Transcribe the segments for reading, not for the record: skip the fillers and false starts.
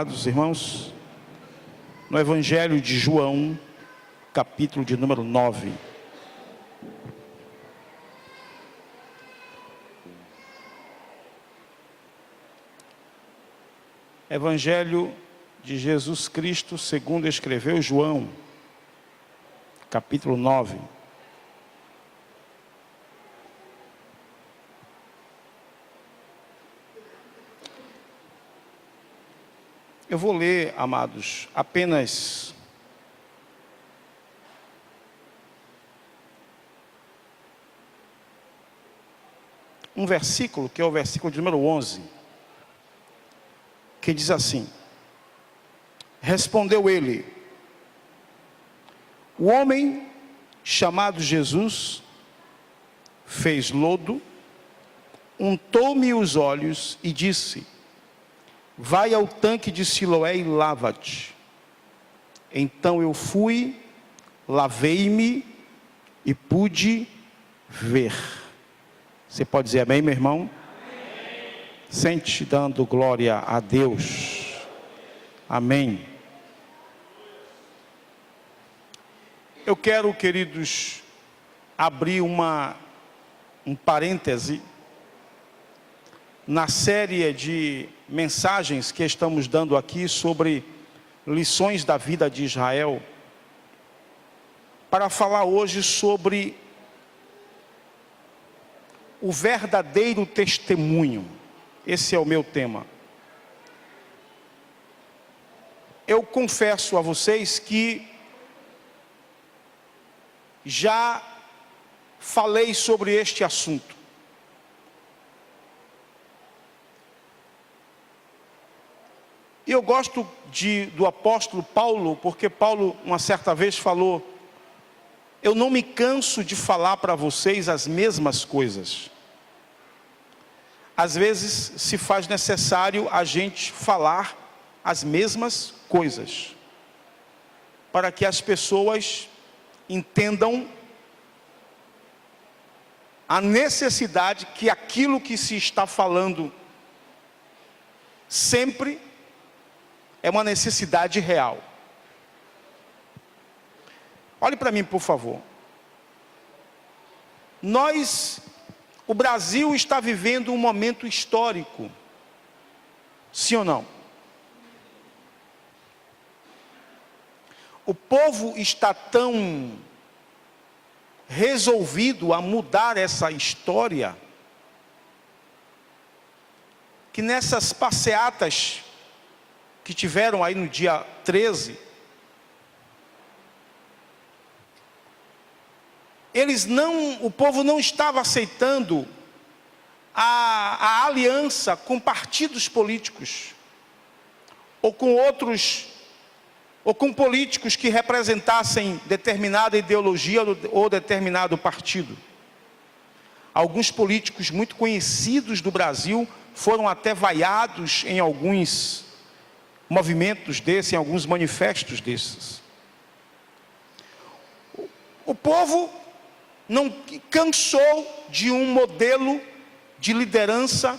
amados irmãos, no Evangelho de João, capítulo de número 9. Evangelho de Jesus Cristo, segundo escreveu João, capítulo 9. Eu vou ler, amados, apenas um versículo, que é o versículo de número 11, que diz assim: respondeu ele: o homem chamado Jesus fez lodo, untou-me os olhos e disse: vai ao tanque de Siloé e lava-te. Então eu fui, lavei-me e pude ver. Você pode dizer amém, meu irmão? Amém. Sente dando glória a Deus. Amém. Eu quero, queridos, abrir um parêntese na série de mensagens que estamos dando aqui sobre lições da vida de Israel, para falar hoje sobre o verdadeiro testemunho. Esse é o meu tema. Eu confesso a vocês que já falei sobre este assunto. E eu gosto do apóstolo Paulo, porque Paulo uma certa vez falou: eu não me canso de falar para vocês as mesmas coisas. Às vezes se faz necessário a gente falar as mesmas coisas, para que as pessoas entendam a necessidade que aquilo que se está falando sempre é uma necessidade real. Olhe para mim, por favor. O Brasil está vivendo um momento histórico. Sim ou não? O povo está tão resolvido a mudar essa história, que nessas passeatas que tiveram aí no dia 13, o povo não estava aceitando a aliança com partidos políticos, ou com outros, ou com políticos que representassem determinada ideologia ou determinado partido. Alguns políticos muito conhecidos do Brasil foram até vaiados em alguns movimentos desses, em alguns manifestos desses. O povo não cansou de um modelo de liderança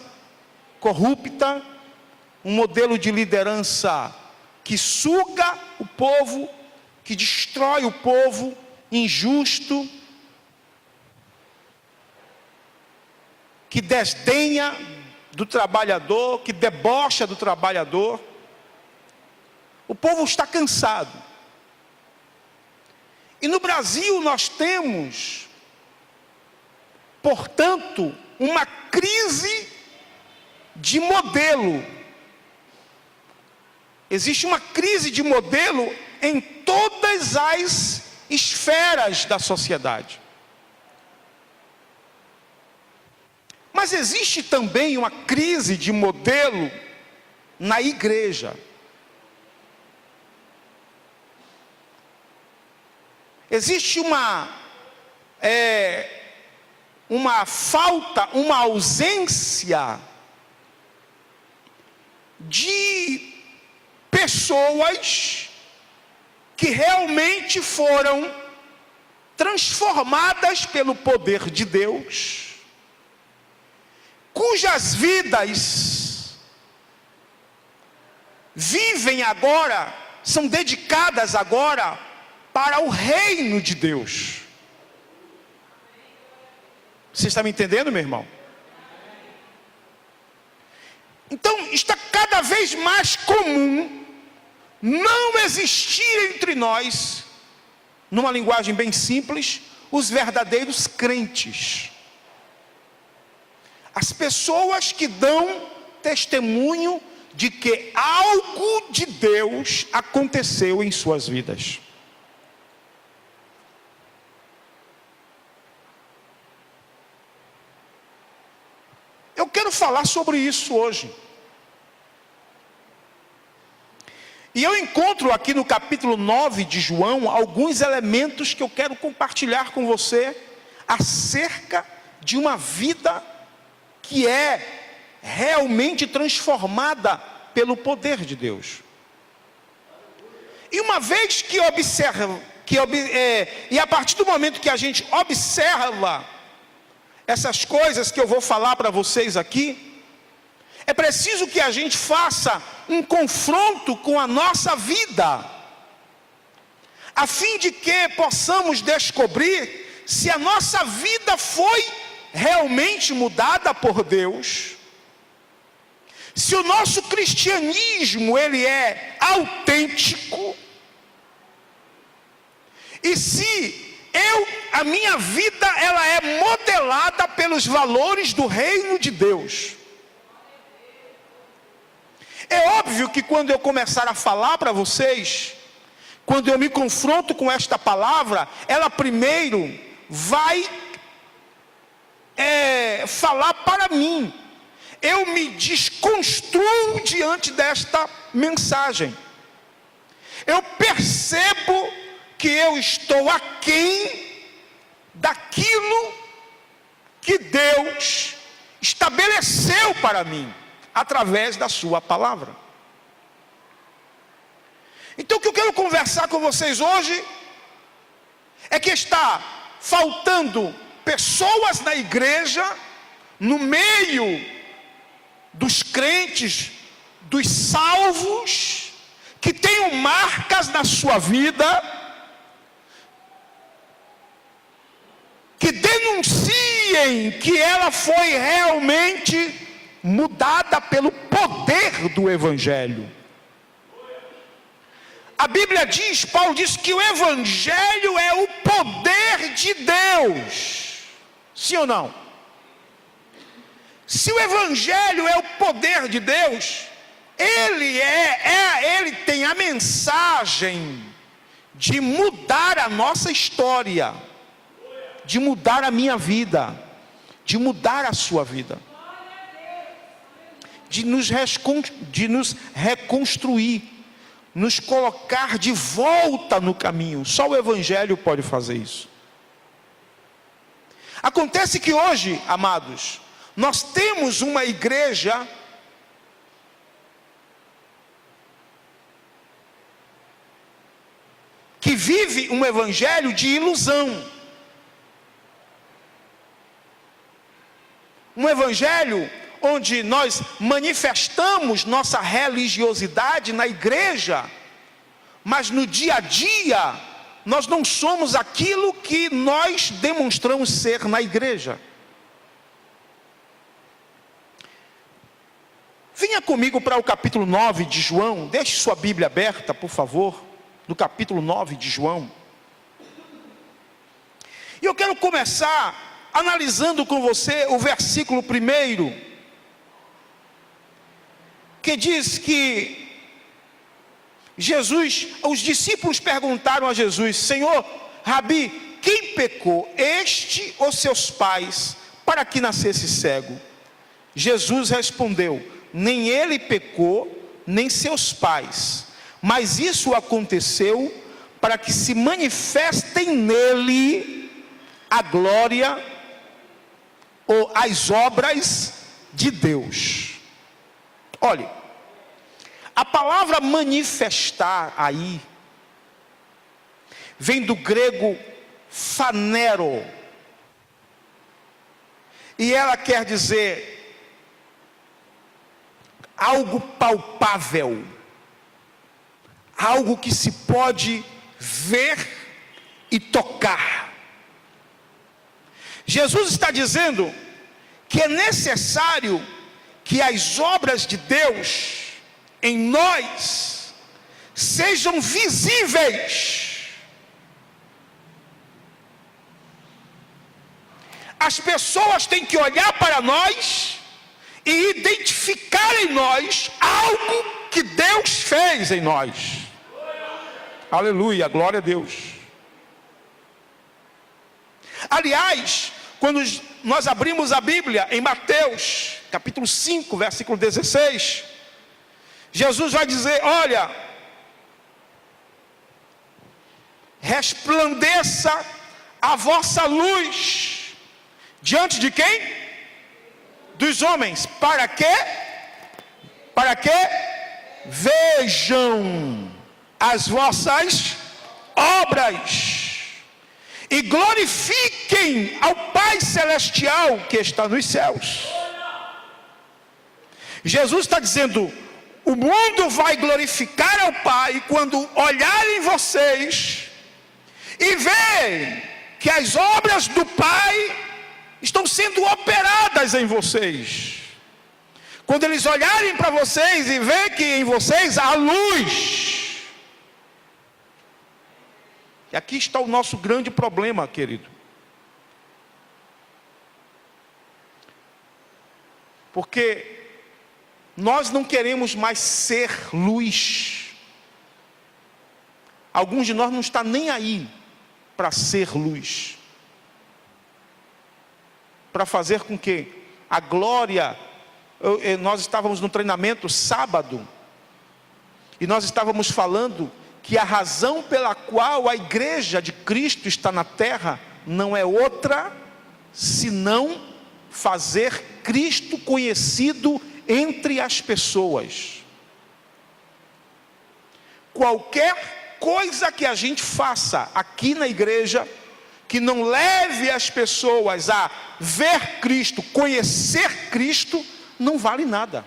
corrupta, um modelo de liderança que suga o povo, que destrói o povo, injusto, que desdenha do trabalhador, que debocha do trabalhador. O povo está cansado. E no Brasil nós temos, portanto, uma crise de modelo. Existe uma crise de modelo em todas as esferas da sociedade. Mas existe também uma crise de modelo na igreja. Existe uma falta, uma ausência de pessoas que realmente foram transformadas pelo poder de Deus, cujas vidas vivem agora, são dedicadas agora para o reino de Deus. Você está me entendendo, meu irmão? Então está cada vez mais comum não existir entre nós, numa linguagem bem simples, os verdadeiros crentes. As pessoas que dão testemunho de que algo de Deus aconteceu em suas vidas. Eu quero falar sobre isso hoje. E eu encontro aqui no capítulo 9 de João alguns elementos que eu quero compartilhar com você acerca de uma vida que é realmente transformada pelo poder de Deus. E uma vez que e a partir do momento que a gente observa essas coisas que eu vou falar para vocês aqui, é preciso que a gente faça um confronto com a nossa vida, a fim de que possamos descobrir se a nossa vida foi realmente mudada por Deus, se o nosso cristianismo ele é autêntico, e se a minha vida ela é modelada pelos valores do reino de Deus. É óbvio que quando eu começar a falar para vocês, quando eu me confronto com esta palavra, ela primeiro vai falar para mim. Eu me desconstruo diante desta mensagem. Eu percebo que eu estou aquém daquilo que Deus estabeleceu para mim, através da sua palavra. Então o que eu quero conversar com vocês hoje é que está faltando pessoas na igreja, no meio dos crentes, dos salvos, que tenham marcas na sua vida, que denunciem que ela foi realmente mudada pelo poder do Evangelho. A Bíblia diz, Paulo diz que o Evangelho é o poder de Deus. Sim ou não? Se o Evangelho é o poder de Deus, ele tem a mensagem de mudar a nossa história, de mudar a minha vida, de mudar a sua vida, de nos reconstruir, nos colocar de volta no caminho. Só o Evangelho pode fazer isso. Acontece que hoje, amados, nós temos uma igreja que vive um evangelho de ilusão. Um evangelho onde nós manifestamos nossa religiosidade na igreja, mas no dia a dia nós não somos aquilo que nós demonstramos ser na igreja. Venha comigo para o capítulo 9 de João, deixe sua Bíblia aberta, por favor, no capítulo 9 de João. E eu quero começar analisando com você o versículo 1, que diz que os discípulos perguntaram a Jesus: Senhor, Rabi, quem pecou, este ou seus pais, para que nascesse cego? Jesus respondeu: nem ele pecou, nem seus pais, mas isso aconteceu para que se manifestem nele a glória ou as obras de Deus. Olhe, a palavra manifestar aí vem do grego phanero, e ela quer dizer algo palpável, algo que se pode ver e tocar. Jesus está dizendo que é necessário que as obras de Deus em nós sejam visíveis. As pessoas têm que olhar para nós e identificar em nós algo que Deus fez em nós. Aleluia, glória a Deus. Aliás, quando nós abrimos a Bíblia em Mateus, capítulo 5, versículo 16, Jesus vai dizer: olha, resplandeça a vossa luz diante de quem? Dos homens. Para quê? Para que vejam as vossas obras e glorifiquem ao Pai Celestial que está nos céus. Jesus está dizendo: o mundo vai glorificar ao Pai quando olharem vocês e verem que as obras do Pai estão sendo operadas em vocês. Quando eles olharem para vocês e ver que em vocês há luz. E aqui está o nosso grande problema, querido. Porque nós não queremos mais ser luz. Alguns de nós não estão nem aí para ser luz. Para fazer com que a glória... Nós estávamos no treinamento sábado, e nós estávamos falando que a razão pela qual a igreja de Cristo está na terra não é outra senão fazer Cristo conhecido entre as pessoas. Qualquer coisa que a gente faça aqui na igreja que não leve as pessoas a ver Cristo, conhecer Cristo, não vale nada.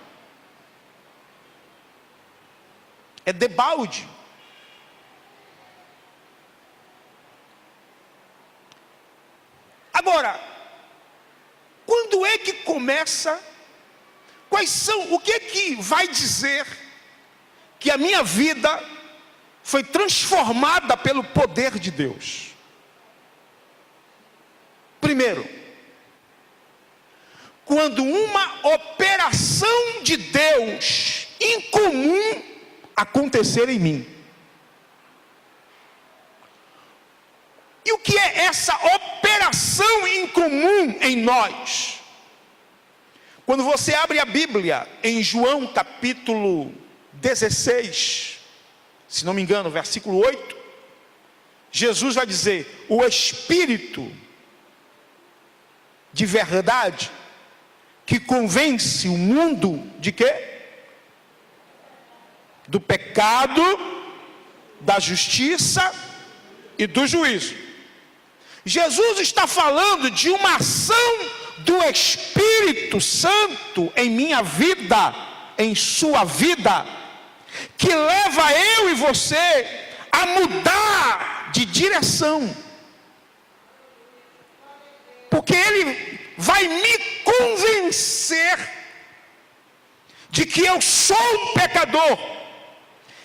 É debalde. Agora, quando é que começa? O que é que vai dizer que a minha vida foi transformada pelo poder de Deus? Primeiro, quando uma operação de Deus incomum acontecer em mim. E o que é essa operação incomum em nós? Quando você abre a Bíblia em João capítulo 16, se não me engano, versículo 8, Jesus vai dizer: o Espírito de verdade, que convence o mundo de quê? Do pecado, da justiça e do juízo. Jesus está falando de uma ação do Espírito Santo em minha vida, em sua vida, que leva eu e você a mudar de direção. Porque Ele vai me convencer de que eu sou um pecador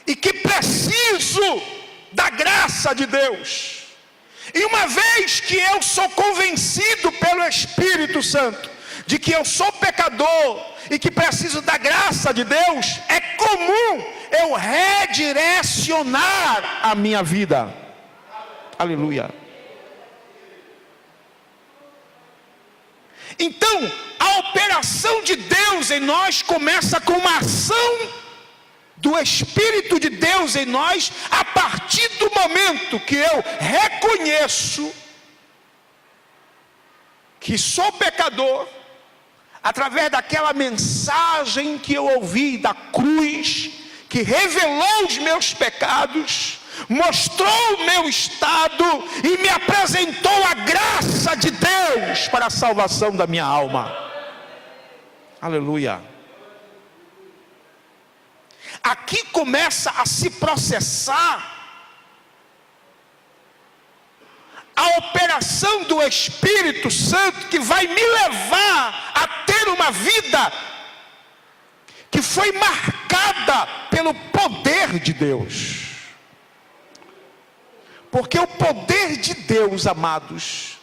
e que preciso da graça de Deus. E uma vez que eu sou convencido pelo Espírito Santo de que eu sou pecador e que preciso da graça de Deus, é comum eu redirecionar a minha vida. Aleluia. Então, a operação de Deus em nós começa com uma ação do Espírito de Deus em nós, a partir do momento que eu reconheço que sou pecador, através daquela mensagem que eu ouvi da cruz, que revelou os meus pecados, mostrou o meu estado e me apresentou a graça de Deus para a salvação da minha alma. Aleluia. aqui começa a se processar a operação do Espírito Santo, que vai me levar a ter uma vida que foi marcada pelo poder de Deus. Porque o poder de Deus, amados,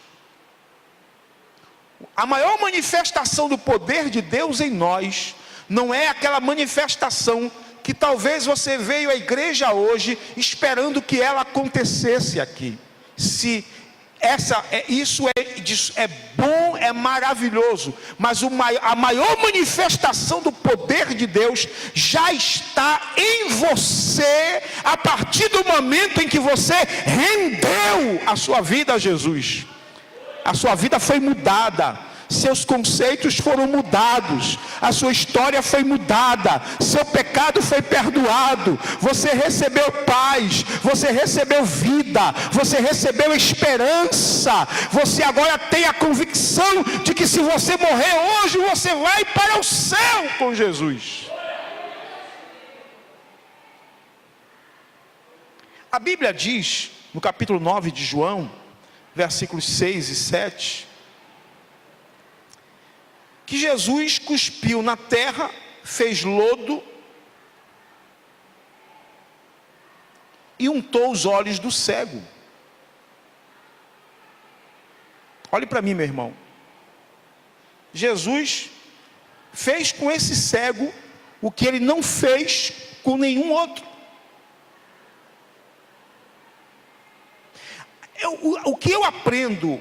a maior manifestação do poder de Deus em nós, não é aquela manifestação que talvez você veio à igreja hoje esperando que ela acontecesse aqui. Se isso é bom, é maravilhoso, mas a maior manifestação do poder de Deus já está em você, a partir do momento em que você rendeu a sua vida a Jesus. A sua vida foi mudada, seus conceitos foram mudados, a sua história foi mudada, seu pecado foi perdoado, você recebeu paz, você recebeu vida, você recebeu esperança, você agora tem a convicção de que se você morrer hoje, você vai para o céu com Jesus. A Bíblia diz, no capítulo 9 de João, versículos 6 e 7, que Jesus cuspiu na terra, fez lodo e untou os olhos do cego. Olhe para mim, meu irmão. Jesus fez com esse cego o que ele não fez com nenhum outro. O que eu aprendo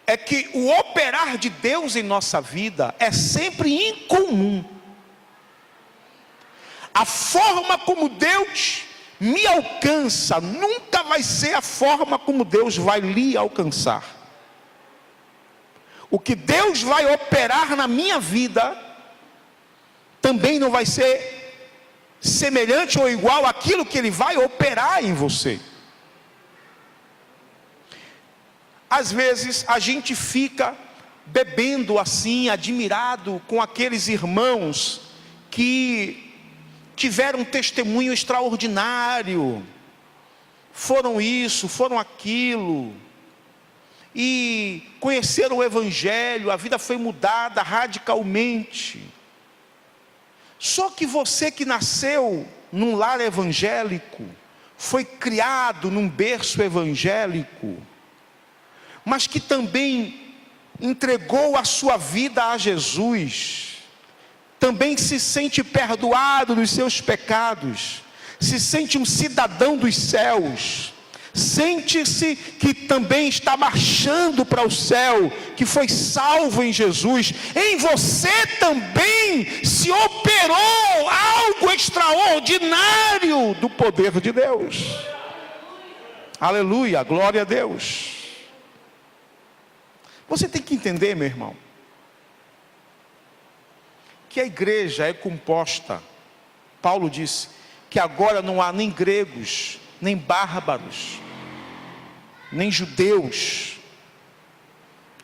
é que o operar de Deus em nossa vida é sempre incomum. A forma como Deus me alcança nunca vai ser a forma como Deus vai lhe alcançar. O que Deus vai operar na minha vida também não vai ser semelhante ou igual àquilo que Ele vai operar em você. Às vezes a gente fica bebendo assim, admirado com aqueles irmãos que tiveram um testemunho extraordinário, foram isso, foram aquilo, e conheceram o Evangelho, a vida foi mudada radicalmente. Só que você que nasceu num lar evangélico, foi criado num berço evangélico, mas que também entregou a sua vida a Jesus, também se sente perdoado dos seus pecados, se sente um cidadão dos céus, sente-se que também está marchando para o céu, que foi salvo em Jesus. Em você também se operou algo extraordinário do poder de Deus. Aleluia, glória a Deus. Você tem que entender, meu irmão, que a igreja é composta, Paulo disse, que agora não há nem gregos, nem bárbaros, nem judeus,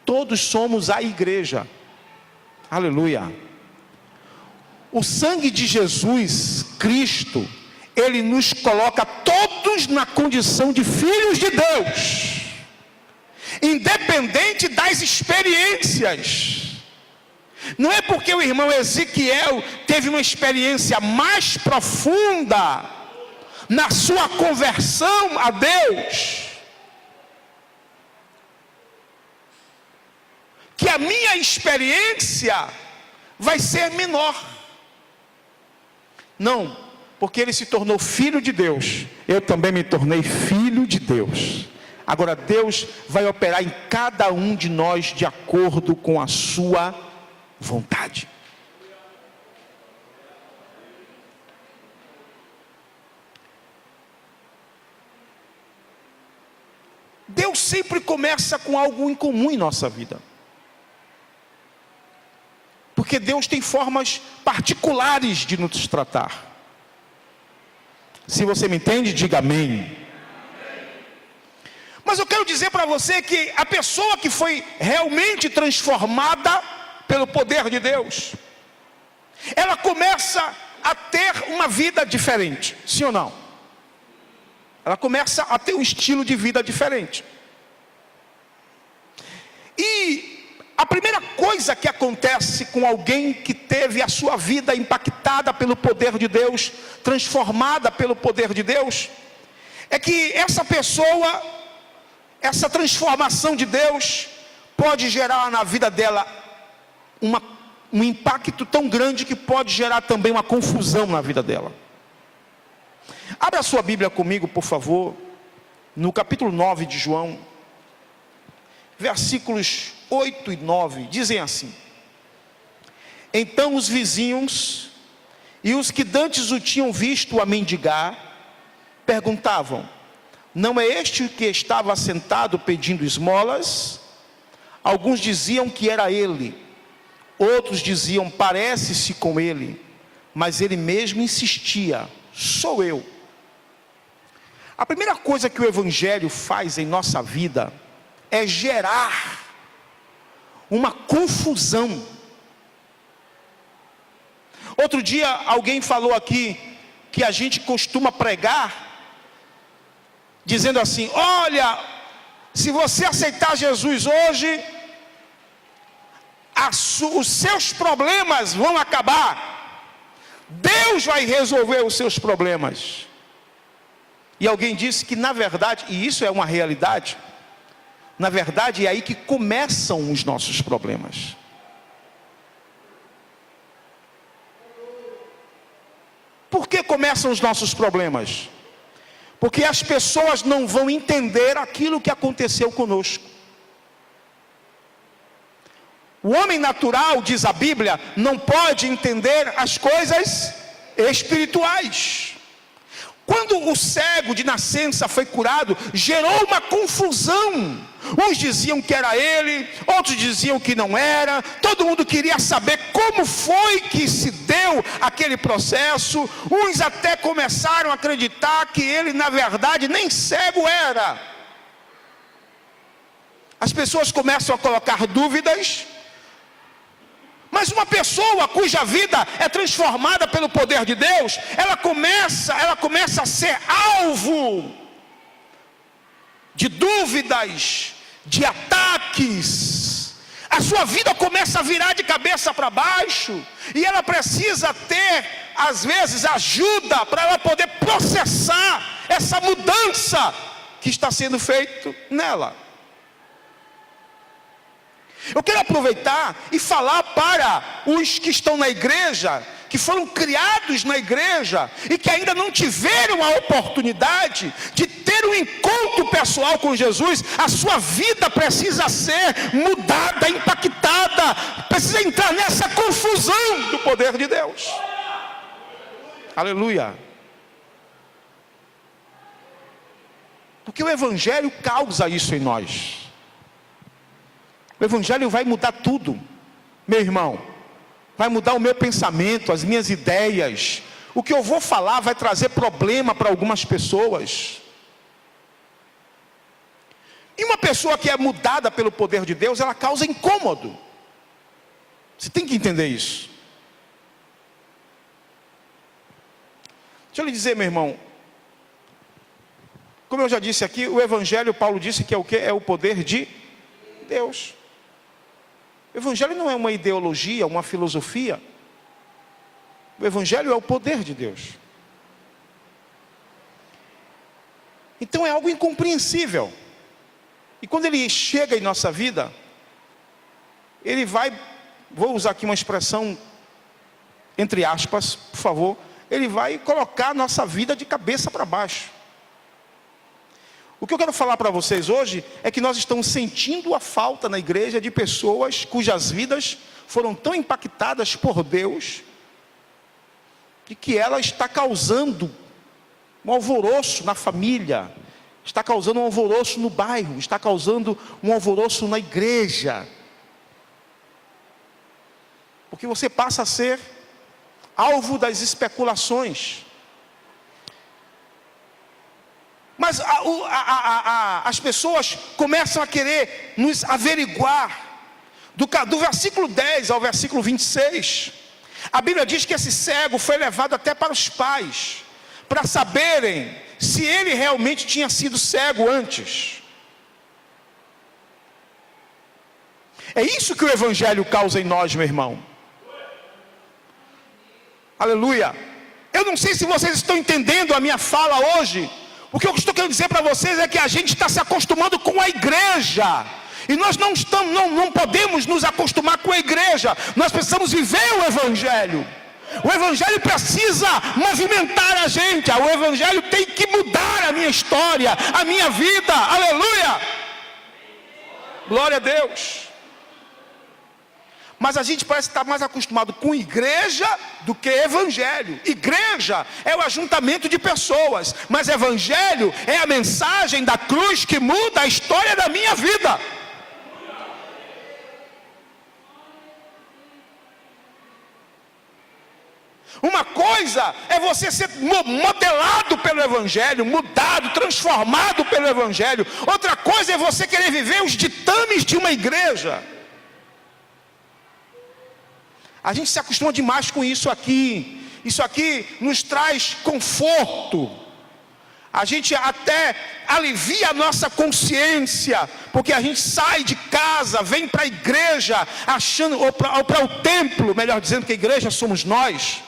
todos somos a igreja. Aleluia. O sangue de Jesus Cristo, Ele nos coloca todos na condição de filhos de Deus, independente das experiências. Não é porque o irmão Ezequiel teve uma experiência mais profunda na sua conversão a Deus, que a minha experiência vai ser menor. Não, porque ele se tornou filho de Deus, eu também me tornei filho de Deus. Agora Deus vai operar em cada um de nós de acordo com a sua vontade. Deus sempre começa com algo incomum em nossa vida, porque Deus tem formas particulares de nos tratar. Se você me entende, diga amém. Mas eu quero dizer para você que a pessoa que foi realmente transformada pelo poder de Deus, ela começa a ter uma vida diferente, sim ou não? Ela começa a ter um estilo de vida diferente. E a primeira coisa que acontece com alguém que teve a sua vida impactada pelo poder de Deus, transformada pelo poder de Deus, é que essa pessoa, essa transformação de Deus, pode gerar na vida dela um impacto tão grande que pode gerar também uma confusão na vida dela. Abra a sua Bíblia comigo, por favor, no capítulo 9 de João, versículos 8 e 9, dizem assim: então os vizinhos e os que dantes o tinham visto a mendigar, perguntavam: não é este que estava sentado pedindo esmolas? Alguns diziam que era ele, outros diziam: parece-se com ele, mas ele mesmo insistia: sou eu. A primeira coisa que o Evangelho faz em nossa vida é gerar uma confusão. Outro dia alguém falou aqui que a gente costuma pregar dizendo assim: olha, se você aceitar Jesus hoje, os seus problemas vão acabar, Deus vai resolver os seus problemas. E alguém disse que na verdade, e isso é uma realidade, na verdade é aí que começam os nossos problemas. Por que começam os nossos problemas? Porque as pessoas não vão entender aquilo que aconteceu conosco. O homem natural, diz a Bíblia, não pode entender as coisas espirituais. Quando o cego de nascença foi curado, gerou uma confusão. Uns diziam que era ele, outros diziam que não era. Todo mundo queria saber como foi que se deu aquele processo. Uns até começaram a acreditar que ele na verdade nem cego era. As pessoas começam a colocar dúvidas. Mas uma pessoa cuja vida é transformada pelo poder de Deus, ela começa a ser alvo de dúvidas, de ataques. A sua vida começa a virar de cabeça para baixo, e ela precisa ter, às vezes, ajuda para ela poder processar essa mudança que está sendo feita nela. Eu quero aproveitar e falar para os que estão na igreja, que foram criados na igreja e que ainda não tiveram a oportunidade de ter um encontro pessoal com Jesus. A sua vida precisa ser mudada, impactada, precisa entrar nessa confusão do poder de Deus. Aleluia. Porque o Evangelho causa isso em nós. O Evangelho vai mudar tudo, meu irmão. Vai mudar o meu pensamento, as minhas ideias. O que eu vou falar vai trazer problema para algumas pessoas. E uma pessoa que é mudada pelo poder de Deus, ela causa incômodo. Você tem que entender isso. Deixa eu lhe dizer, meu irmão. Como eu já disse aqui, o Evangelho, Paulo disse que é o quê? É o poder de Deus. O Evangelho não é uma ideologia, uma filosofia. O Evangelho é o poder de Deus. Então é algo incompreensível. E quando ele chega em nossa vida, ele vai, vou usar aqui uma expressão entre aspas, por favor, ele vai colocar a nossa vida de cabeça para baixo. O que eu quero falar para vocês hoje é que nós estamos sentindo a falta na igreja de pessoas cujas vidas foram tão impactadas por Deus, de que ela está causando um alvoroço na família, está causando um alvoroço no bairro, está causando um alvoroço na igreja. Porque você passa a ser alvo das especulações. Mas as pessoas começam a querer nos averiguar. Do versículo 10 ao versículo 26, A Bíblia diz que esse cego foi levado até para os pais, para saberem se ele realmente tinha sido cego antes. É isso que o Evangelho causa em nós, meu irmão. Aleluia. Eu não sei se vocês estão entendendo a minha fala hoje. O que eu estou querendo dizer para vocês é que a gente está se acostumando com a igreja. E nós não podemos nos acostumar com a igreja. Nós precisamos viver o Evangelho. O Evangelho precisa movimentar a gente. O Evangelho tem que mudar a minha história, a minha vida. Aleluia. Glória a Deus. Mas a gente parece estar mais acostumado com igreja do que evangelho. Igreja é o ajuntamento de pessoas, mas evangelho é a mensagem da cruz que muda a história da minha vida. Uma coisa é você ser modelado pelo evangelho, mudado, transformado pelo evangelho. Outra coisa é você querer viver os ditames de uma igreja. A gente se acostuma demais com isso aqui. Isso aqui nos traz conforto. A gente até alivia a nossa consciência, porque a gente sai de casa, vem para a igreja, achando, ou para o templo, melhor dizendo, que a igreja somos nós.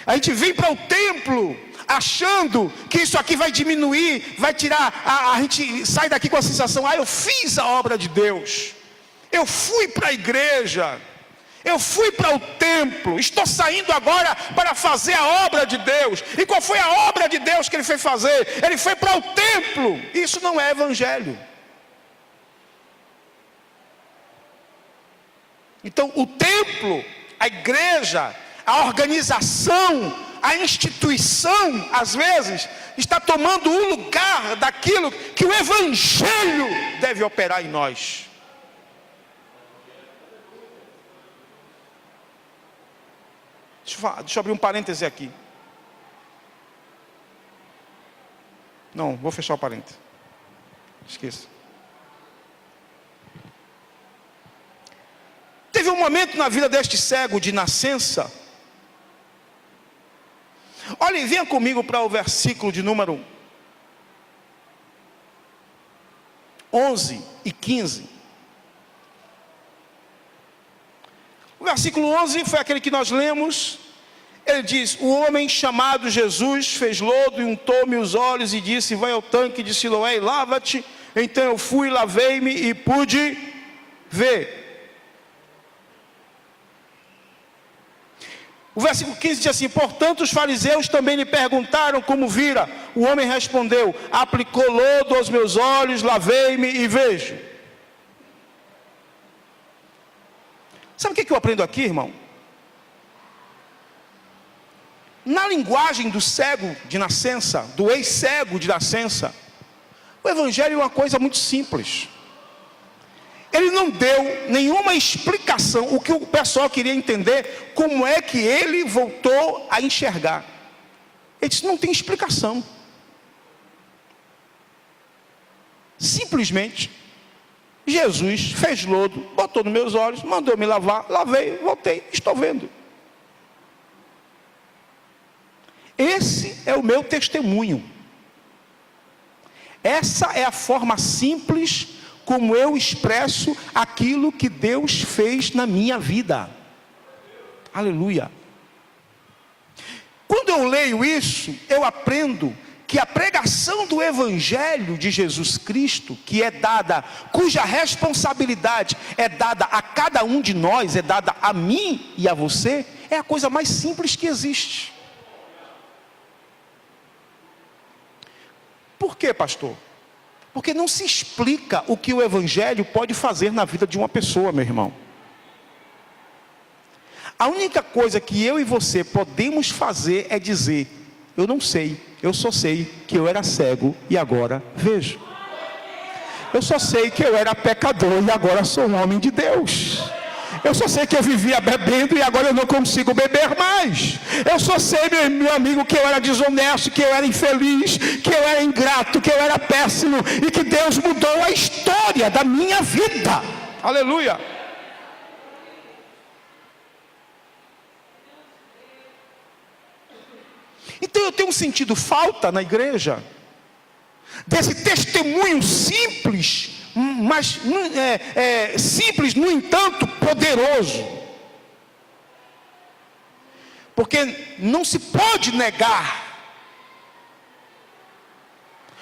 A gente vem para o templo, achando que isso aqui vai diminuir, vai tirar, a gente sai daqui com a sensação, eu fiz a obra de Deus. Eu fui para a igreja. Eu fui para o templo, estou saindo agora para fazer a obra de Deus. E qual foi a obra de Deus que ele foi fazer? Ele foi para o templo. Isso não é evangelho. Então o templo, a igreja, a organização, a instituição, às vezes, está tomando o lugar daquilo que o evangelho deve operar em nós. Deixa eu abrir um parêntese aqui. Não, vou fechar o parêntese. Esqueça. Teve um momento na vida deste cego de nascença. Olhem, venha comigo para o versículo de número 11 e 15. O versículo 11 foi aquele que nós lemos. Ele diz: o homem chamado Jesus fez lodo e untou-me os olhos e disse: vai ao tanque de Siloé e lava-te. Então eu fui, lavei-me e pude ver. O versículo 15 diz assim: portanto os fariseus também lhe perguntaram como vira. O homem respondeu: aplicou lodo aos meus olhos, lavei-me e vejo. Sabe o que eu aprendo aqui, irmão? Na linguagem do cego de nascença, do ex-cego de nascença, o evangelho é uma coisa muito simples. Ele não deu nenhuma explicação. O que o pessoal queria entender, como é que ele voltou a enxergar. Ele disse: não tem explicação. Simplesmente Jesus fez lodo, botou nos meus olhos, mandou me lavar, lavei, voltei, estou vendo. Esse é o meu testemunho. Essa é a forma simples como eu expresso aquilo que Deus fez na minha vida. Aleluia. Quando eu leio isso, eu aprendo que a pregação do Evangelho de Jesus Cristo, que é dada, cuja responsabilidade é dada a cada um de nós, é dada a mim e a você, é a coisa mais simples que existe. Por quê, pastor? Porque não se explica o que o Evangelho pode fazer na vida de uma pessoa, meu irmão. A única coisa que eu e você podemos fazer é dizer: eu não sei, eu só sei que eu era cego e agora vejo. Eu só sei que eu era pecador e agora sou um homem de Deus. Eu só sei que eu vivia bebendo e agora eu não consigo beber mais. Eu só sei, meu amigo, que eu era desonesto, que eu era infeliz, que eu era ingrato, que eu era péssimo, e que Deus mudou a história da minha vida. Aleluia. eu tenho sentido falta na igreja desse testemunho simples, mas simples, no entanto, poderoso. Porque não se pode negar.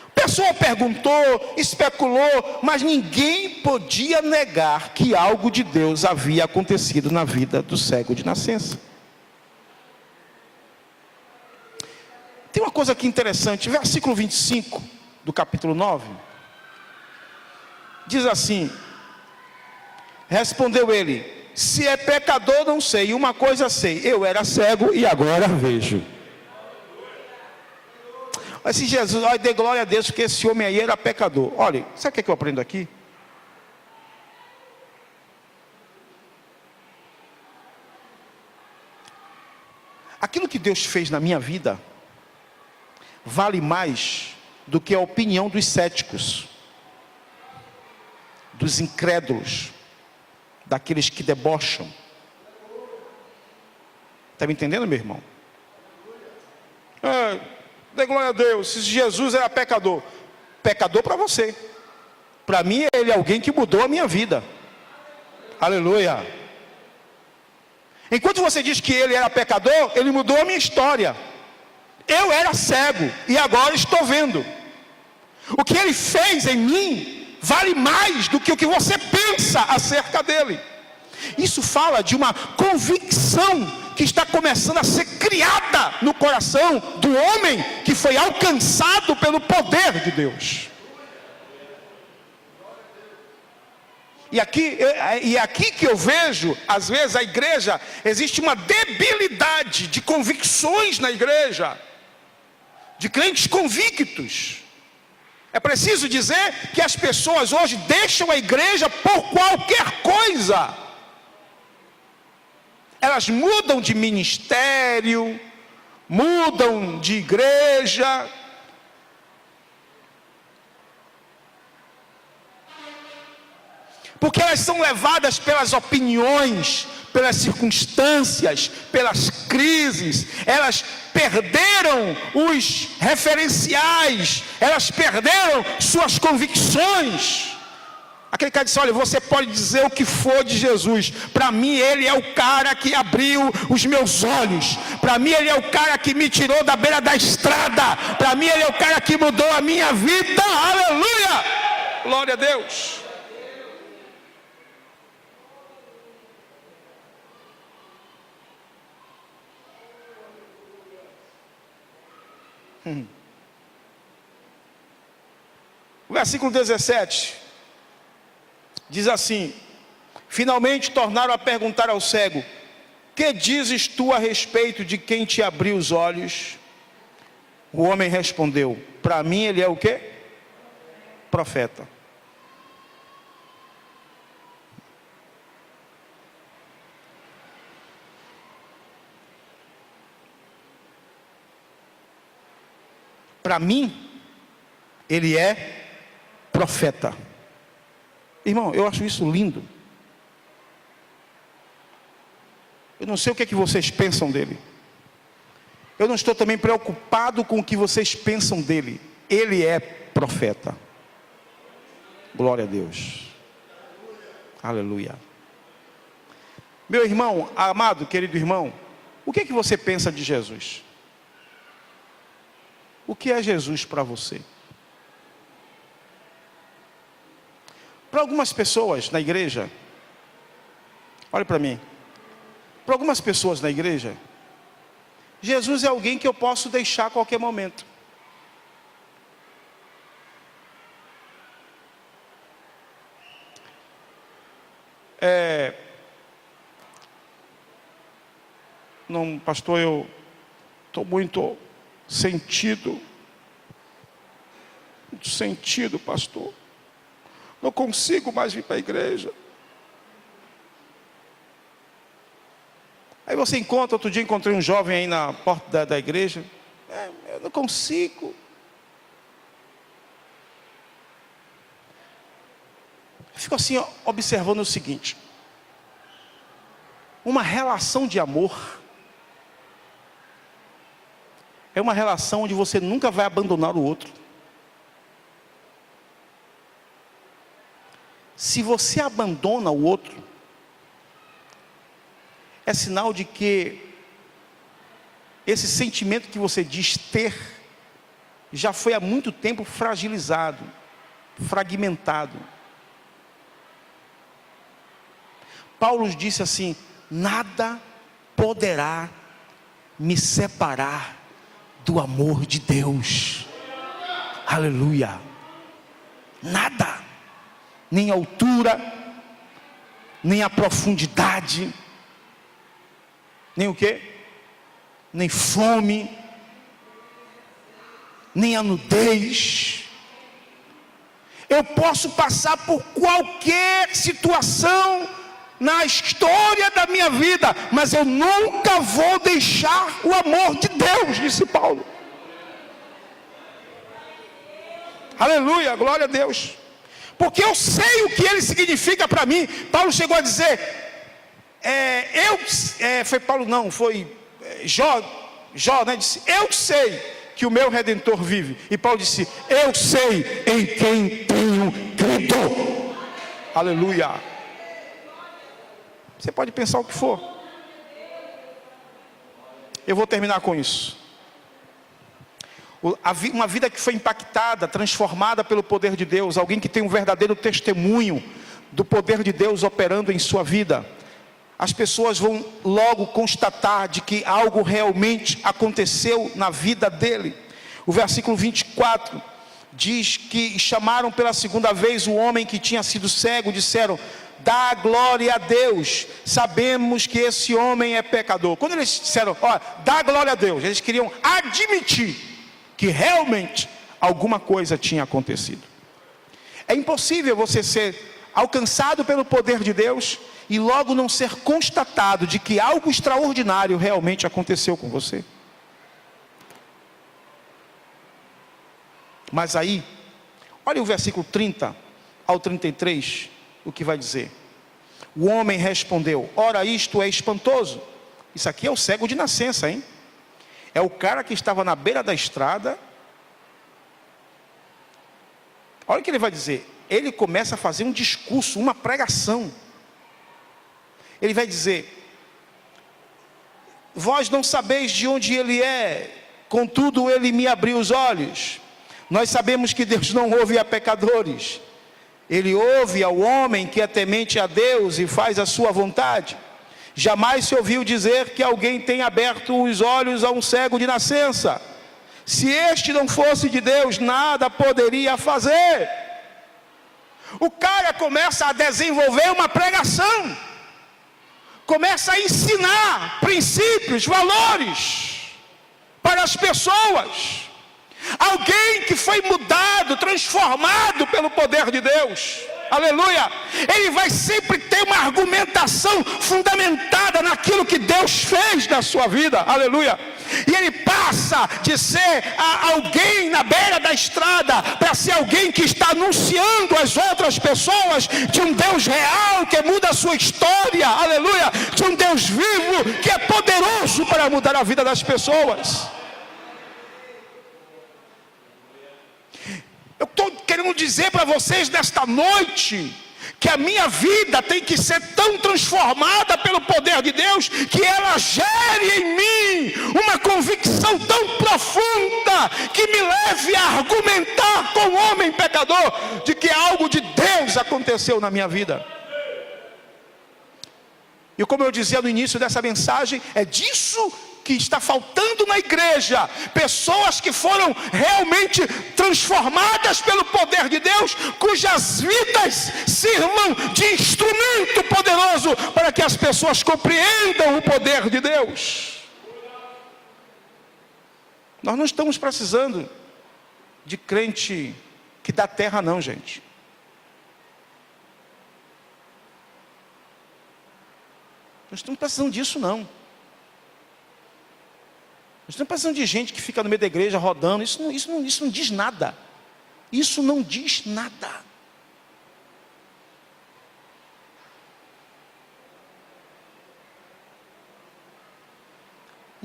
A pessoa perguntou, especulou, mas ninguém podia negar que algo de Deus havia acontecido na vida do cego de nascença. Tem uma coisa aqui interessante, versículo 25 do capítulo 9. Diz assim: respondeu ele: se é pecador não sei, uma coisa sei, eu era cego e agora vejo. Mas se Jesus, olha, dê glória a Deus, porque esse homem aí era pecador. Olha, sabe o que eu aprendo aqui? Aquilo que Deus fez na minha vida vale mais do que a opinião dos céticos, dos incrédulos, daqueles que debocham. Está me entendendo, meu irmão? Dê glória a Deus. Se Jesus era pecador, pecador para você, para mim ele é alguém que mudou a minha vida. Aleluia. Enquanto você diz que ele era pecador, ele mudou a minha história. Eu era cego e agora estou vendo. O que ele fez em mim vale mais do que o que você pensa acerca dele. Isso fala de uma convicção que está começando a ser criada no coração do homem que foi alcançado pelo poder de Deus. E aqui que eu vejo, às vezes a igreja, existe uma debilidade de convicções na igreja, de crentes convictos. É preciso dizer que as pessoas hoje deixam a igreja por qualquer coisa. Elas mudam de ministério, mudam de igreja. Porque elas são levadas pelas opiniões, pelas circunstâncias, pelas crises. Elas perderam os referenciais, elas perderam suas convicções. Aquele cara disse: olha, você pode dizer o que for de Jesus, para mim ele é o cara que abriu os meus olhos, para mim ele é o cara que me tirou da beira da estrada, para mim ele é o cara que mudou a minha vida. Aleluia, glória a Deus. O versículo 17 diz assim: finalmente tornaram a perguntar ao cego: que dizes tu a respeito de quem te abriu os olhos? O homem respondeu: para mim ele é o quê? Profeta. Para mim, ele é profeta. Irmão, eu acho isso lindo. Eu não sei o que é que vocês pensam dele. Eu não estou também preocupado com o que vocês pensam dele. Ele é profeta. Glória a Deus. Aleluia. Meu irmão, amado, querido irmão, o que é que você pensa de Jesus? O que é Jesus para você? Para algumas pessoas na igreja, olhe para mim, para algumas pessoas na igreja, Jesus é alguém que eu posso deixar a qualquer momento. Não, pastor, eu estou muito sentido, pastor. Não consigo mais vir para a igreja. Aí você encontra, outro dia encontrei um jovem aí na porta da igreja. Eu não consigo. Eu fico assim, observando o seguinte: uma relação de amor é uma relação onde você nunca vai abandonar o outro. Se você abandona o outro, é sinal de que esse sentimento que você diz ter, já foi há muito tempo fragilizado, fragmentado. Paulo disse assim: nada poderá me separar do amor de Deus. Aleluia. Nada, nem a altura, nem a profundidade, nem o quê? Nem fome, nem a nudez. Eu posso passar por qualquer situação na história da minha vida, mas eu nunca vou deixar o amor de Deus, disse Paulo. Aleluia, glória a Deus. Porque eu sei o que ele significa para mim. Paulo chegou a dizer, foi Paulo não, foi Jó, né, disse, eu sei que o meu Redentor vive. E Paulo disse, eu sei em quem tenho crido. Aleluia. Você pode pensar o que for. Eu vou terminar com isso. Uma vida que foi impactada, transformada pelo poder de Deus. Alguém que tem um verdadeiro testemunho do poder de Deus operando em sua vida. As pessoas vão logo constatar de que algo realmente aconteceu na vida dele. O versículo 24 diz que chamaram pela segunda vez o homem que tinha sido cego. Disseram, dá glória a Deus, sabemos que esse homem é pecador. Quando eles disseram, dá glória a Deus, eles queriam admitir que realmente alguma coisa tinha acontecido. É impossível você ser alcançado pelo poder de Deus e logo não ser constatado de que algo extraordinário realmente aconteceu com você. Mas aí, olha o versículo 30 ao 33, o que vai dizer. O homem respondeu, ora isto é espantoso. Isso aqui é o cego de nascença, hein? É o cara que estava na beira da estrada. Olha o que ele vai dizer. Ele começa a fazer um discurso, uma pregação. Ele vai dizer, vós não sabeis de onde ele é, contudo ele me abriu os olhos. Nós sabemos que Deus não ouve a pecadores. Ele ouve ao homem que é temente a Deus e faz a sua vontade. Jamais se ouviu dizer que alguém tem aberto os olhos a um cego de nascença. Se este não fosse de Deus, nada poderia fazer. O cara começa a desenvolver uma pregação. Começa a ensinar princípios, valores para as pessoas. Alguém que foi mudado, transformado pelo poder de Deus. Aleluia. Ele vai sempre ter uma argumentação fundamentada naquilo que Deus fez na sua vida. Aleluia. E ele passa de ser alguém na beira da estrada para ser alguém que está anunciando às outras pessoas de um Deus real que muda a sua história. Aleluia. De um Deus vivo que é poderoso para mudar a vida das pessoas. Eu estou querendo dizer para vocês nesta noite que a minha vida tem que ser tão transformada pelo poder de Deus que ela gere em mim uma convicção tão profunda que me leve a argumentar com o homem pecador de que algo de Deus aconteceu na minha vida. E como eu dizia no início dessa mensagem, é disso que está faltando na igreja. Pessoas que foram realmente transformadas pelo poder de Deus, cujas vidas sirvam de instrumento poderoso para que as pessoas compreendam o poder de Deus. Nós não estamos precisando de crente que dá terra não, gente. Nós estamos precisando disso não. Nós estamos precisando de gente que fica no meio da igreja rodando. Isso não diz nada. Isso não diz nada.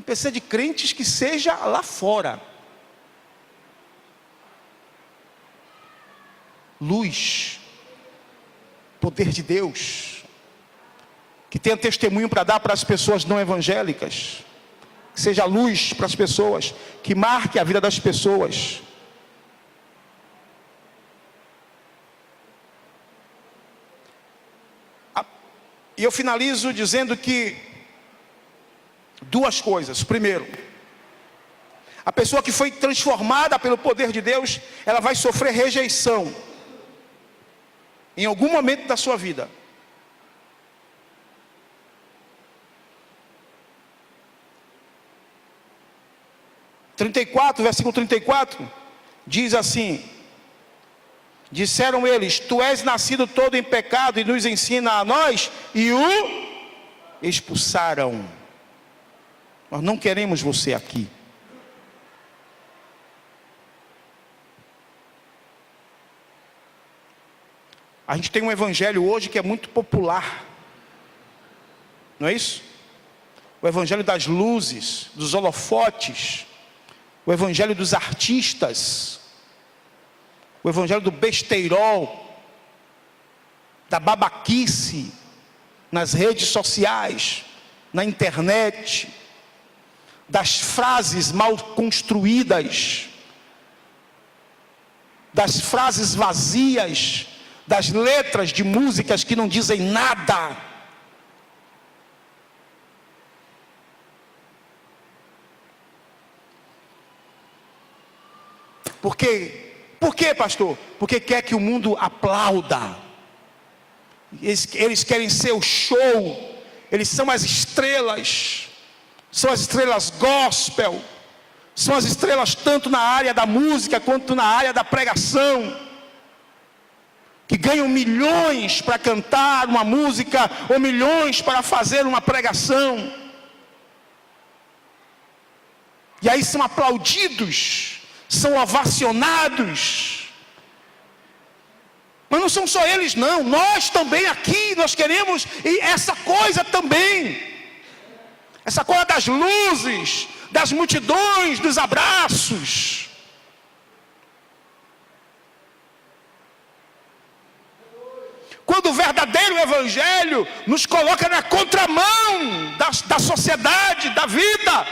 precisa de crentes que seja lá fora. Luz, poder de Deus, que tenha testemunho para dar para as pessoas não evangélicas, que seja luz para as pessoas, que marque a vida das pessoas. E eu finalizo dizendo que duas coisas. Primeiro, a pessoa que foi transformada pelo poder de Deus, ela vai sofrer rejeição em algum momento da sua vida. Versículo 34, diz assim: disseram eles, tu és nascido todo em pecado e nos ensina a nós, e o expulsaram. Nós não queremos você aqui. A gente tem um evangelho hoje que é muito popular, não é isso? O evangelho das luzes, dos holofotes, o evangelho dos artistas, o evangelho do besteirol, da babaquice, nas redes sociais, na internet, das frases mal construídas, das frases vazias, das letras de músicas que não dizem nada. Por quê? Por quê, pastor? Porque quer que o mundo aplauda. Eles querem ser o show. Eles são as estrelas. São as estrelas gospel. São as estrelas tanto na área da música quanto na área da pregação, que ganham milhões para cantar uma música ou milhões para fazer uma pregação. E aí são aplaudidos, são ovacionados. Mas não são só eles não, nós também aqui, nós queremos essa coisa também. Essa coisa das luzes, das multidões, dos abraços. Quando o verdadeiro evangelho nos coloca na contramão da sociedade, da vida,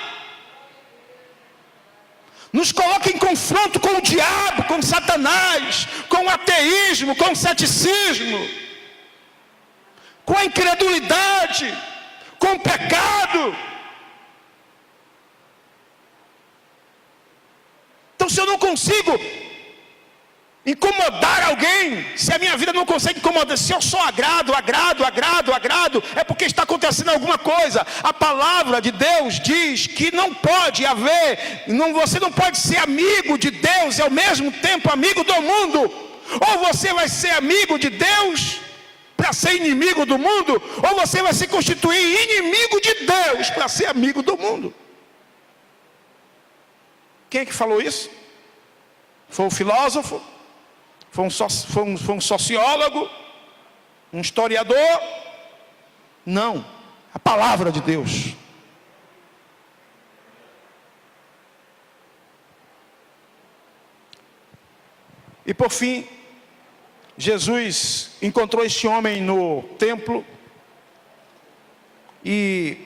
nos coloca em confronto com o diabo, com Satanás, com o ateísmo, com o ceticismo, com a incredulidade, com o pecado. Então, se eu não consigo incomodar alguém, se a minha vida não consegue incomodar, se eu só agrado, é porque está acontecendo alguma coisa. A palavra de Deus diz que não pode haver, você não pode ser amigo de Deus e ao mesmo tempo amigo do mundo. Ou você vai ser amigo de Deus para ser inimigo do mundo, ou você vai se constituir inimigo de Deus para ser amigo do mundo. Quem é que falou isso? Foi um filósofo? Foi um sociólogo? Um historiador? Não, a palavra de Deus. E por fim, Jesus encontrou este homem no templo e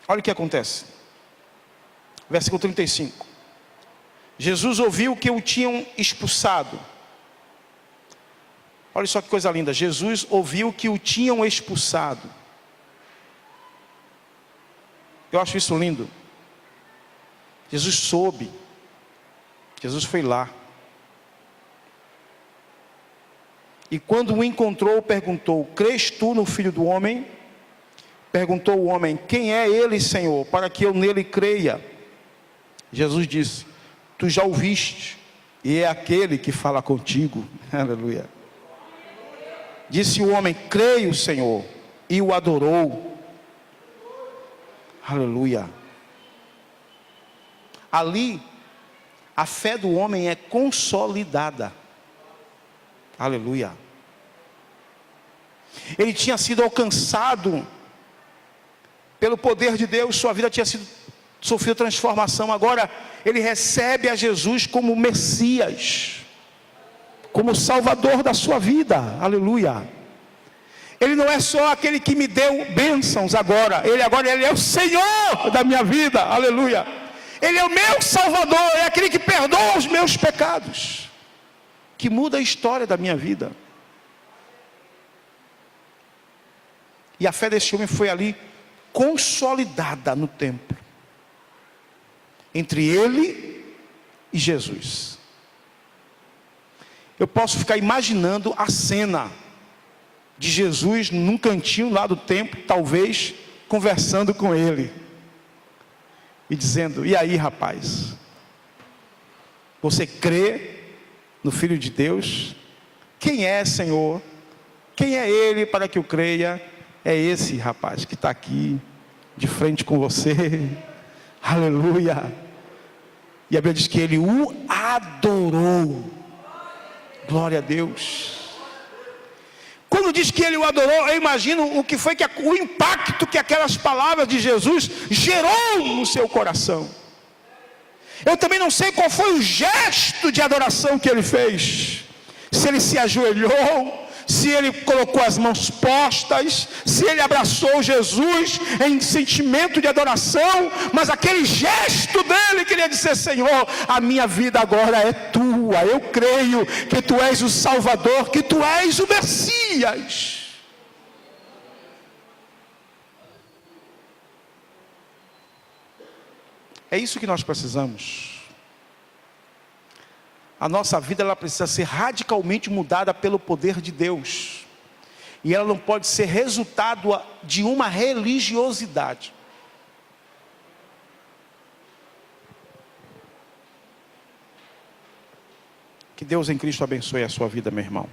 olha o que acontece. Versículo 35. Jesus ouviu que o tinham expulsado. Olha só que coisa linda. Jesus ouviu que o tinham expulsado. Eu acho isso lindo. Jesus soube. Jesus foi lá. E quando o encontrou, perguntou: crês tu no Filho do Homem? Perguntou o homem: quem é ele, Senhor, para que eu nele creia? Jesus disse: tu já o viste, e é aquele que fala contigo. Aleluia. Disse o homem: creio, Senhor, e o adorou. Aleluia. Ali, a fé do homem é consolidada. Aleluia. Ele tinha sido alcançado Pelo poder de Deus, sua vida tinha sofrido transformação. Agora ele recebe a Jesus como Messias, como Salvador da sua vida. Aleluia. Ele não é só aquele que me deu bênçãos agora. Ele é o Senhor da minha vida. Aleluia. Ele é o meu Salvador. É aquele que perdoa os meus pecados, que muda a história da minha vida. E a fé desse homem foi ali consolidada no templo, entre ele e Jesus. Eu posso ficar imaginando a cena de Jesus num cantinho lá do templo, talvez conversando com ele e dizendo: e aí, rapaz, você crê no Filho de Deus? Quem é, Senhor? Quem é ele para que eu creia? É esse rapaz que está aqui de frente com você. Aleluia. E a Bíblia diz que ele o adorou. Glória a Deus. Quando diz que ele o adorou, eu imagino o que foi o impacto que aquelas palavras de Jesus gerou no seu coração. Eu também não sei qual foi o gesto de adoração que ele fez. Se ele se ajoelhou, se ele colocou as mãos postas, se ele abraçou Jesus em sentimento de adoração, mas aquele gesto dele queria dizer: Senhor, a minha vida agora é tua, eu creio que tu és o Salvador, que tu és o Messias. É isso que nós precisamos. A nossa vida, ela precisa ser radicalmente mudada pelo poder de Deus. E ela não pode ser resultado de uma religiosidade. Que Deus em Cristo abençoe a sua vida, meu irmão.